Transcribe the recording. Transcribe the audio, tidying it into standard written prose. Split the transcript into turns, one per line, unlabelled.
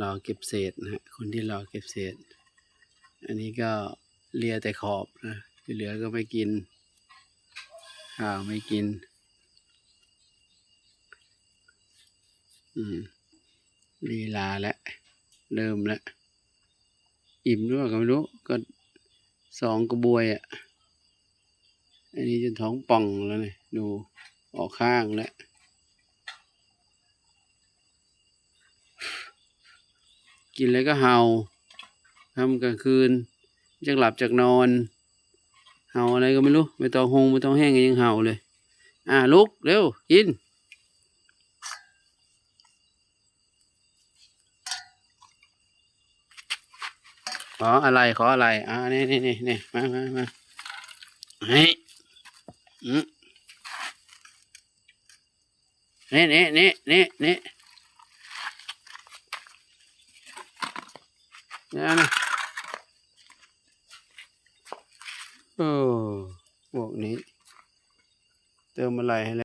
รอเก็บเศษนะฮะคนที่รอเก็บเศษอันนี้ก็เลียแต่ขอบนะที่เหลือก็ไม่กินข้าวไม่กินลีลาแล้วเริ่มแล้วอิ่มด้วยก็ไม่รู้ก็2 กระบวยอ่ะอันนี้จนท้องป่องแล้วเนี่ยดูออกข้างแล้วกินแล้วก็เห่าทำกลางคืนจากหลับจากนอนเห่าอะไรก็ไม่รู้ไม่ต้องหงไม่ต้องแห้งยังเห่าเลยลุกเร็วกินขออะไรนี่มาเฮ้ยนี่นะโอ้พวกนี้เติมอะไรให้